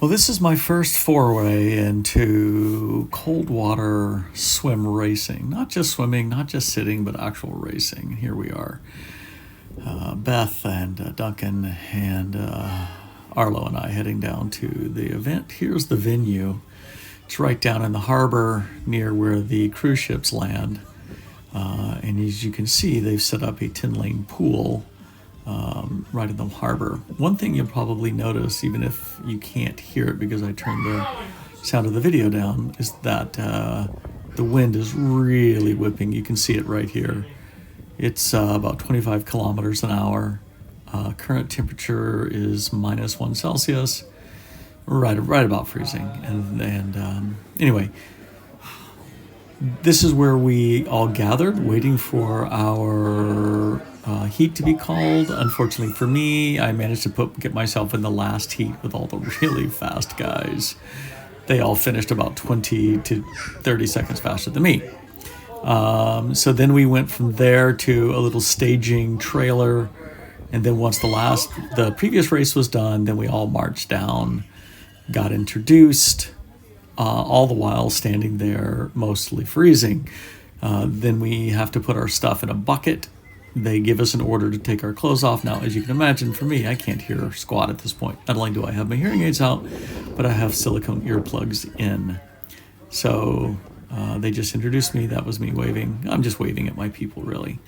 Well, this is my first foray into cold water swim racing. Not just swimming, not just sitting, but actual racing. Here we are. Beth and Duncan and Arlo and I heading down to the event. Here's the venue. It's right down in the harbor near where the cruise ships land. And as you can see, they've set up a 10-lane pool right in the harbor. One thing you'll probably notice, even if you can't hear it because I turned the sound of the video down, is that the wind is really whipping. You can see it right here. It's about 25 kilometers an hour. Current temperature is -1 Celsius, right about freezing. And anyway, this is where we all gathered, waiting for our heat to be called. Unfortunately for me, I managed to get myself in the last heat with all the really fast guys. They all finished about 20 to 30 seconds faster than me. So then we went from there to a little staging trailer. And then once the previous race was done, then we all marched down, got introduced, all the while standing there, mostly freezing. Then we have to put our stuff in a bucket. They give us an order to take our clothes off. Now, as you can imagine, for me, I can't hear squat at this point. Not only do I have my hearing aids out, but I have silicone earplugs in. So they just introduced me. That was me waving. I'm just waving at my people, really.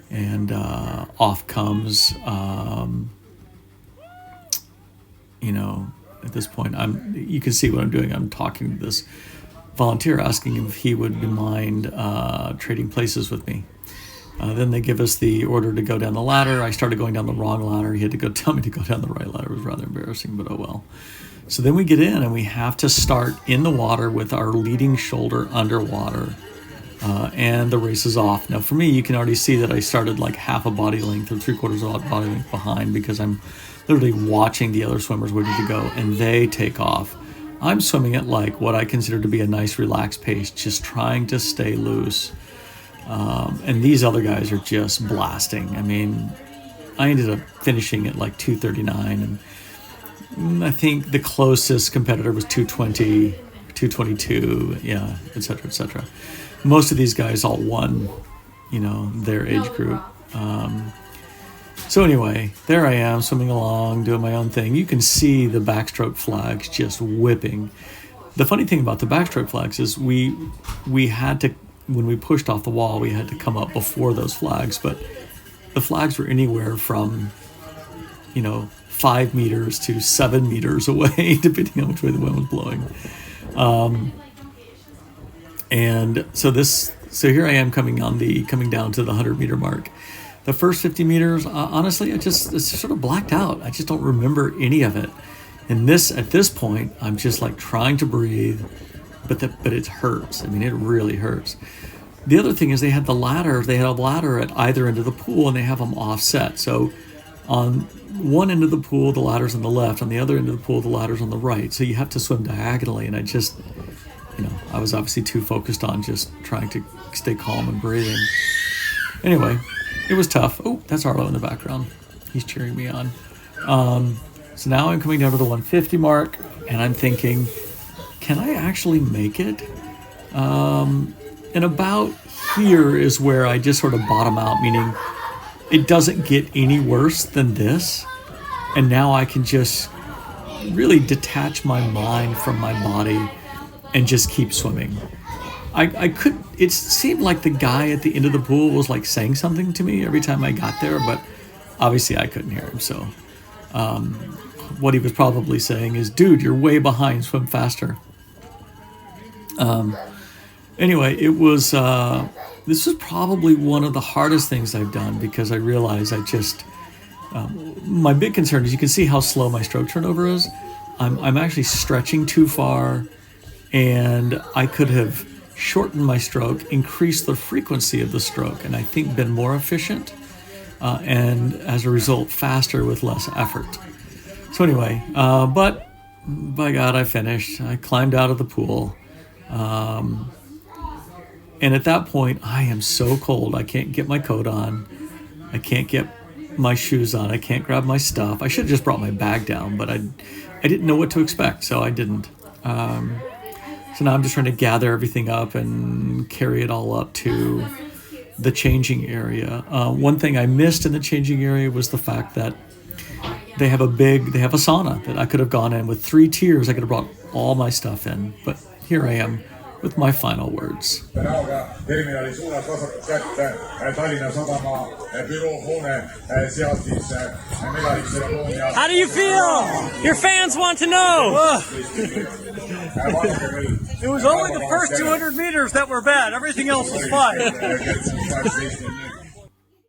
And off comes, at this point, you can see what I'm doing. I'm talking to this volunteer, asking him if he would mind trading places with me. Then they give us the order to go down the ladder. I started going down the wrong ladder. He had to tell me to go down the right ladder. It was rather embarrassing, but oh well. So then we get in, and we have to start in the water with our leading shoulder underwater. And the race is off. Now, for me, you can already see that I started like half a body length or 3/4 of a body length behind, because I'm literally watching the other swimmers waiting to go, and they take off. I'm swimming at like what I consider to be a nice relaxed pace, just trying to stay loose. And these other guys are just blasting. I mean, I ended up finishing at like 2:39, and I think the closest competitor was 2:20, 2:22, yeah, et cetera, et cetera. Most of these guys all won, their age group. So anyway, there I am swimming along, doing my own thing. You can see the backstroke flags just whipping. The funny thing about the backstroke flags is we had to, when we pushed off the wall, we had to come up before those flags, but the flags were anywhere from, 5 meters to 7 meters away, depending on which way the wind was blowing. And so here I am coming down to the 100-meter mark. The first 50 meters, honestly, it's sort of blacked out. I just don't remember any of it. And at this point, I'm just like trying to breathe, but it hurts. I mean, it really hurts. The other thing is they had a ladder at either end of the pool, and they have them offset. So on one end of the pool, the ladder's on the left. On the other end of the pool, the ladder's on the right. So you have to swim diagonally. And I was obviously too focused on just trying to stay calm and breathing. Anyway, it was tough. Oh, that's Arlo in the background. He's cheering me on. So now I'm coming down to the 150 mark, and I'm thinking, can I actually make it? And about here is where I just sort of bottom out, meaning it doesn't get any worse than this. And now I can just really detach my mind from my body and just keep swimming. It seemed like the guy at the end of the pool was like saying something to me every time I got there, but obviously I couldn't hear him. So what he was probably saying is, dude, you're way behind, swim faster. Anyway, this was probably one of the hardest things I've done, because I realized my big concern is, you can see how slow my stroke turnover is. I'm actually stretching too far, and I could have shortened my stroke, increased the frequency of the stroke, and I think been more efficient, and as a result, faster with less effort. So anyway, but by God, I finished. I climbed out of the pool. And at that point, I am so cold. I can't get my coat on. I can't get my shoes on. I can't grab my stuff. I should have just brought my bag down, but I didn't know what to expect, so I didn't. So now I'm just trying to gather everything up and carry it all up to the changing area. One thing I missed in the changing area was the fact that they have a sauna that I could have gone in with 3 tiers. I could have brought all my stuff in, but here I am with my final words. How do you feel? Your fans want to know. It was only the first 200 meters that were bad. Everything else was fine.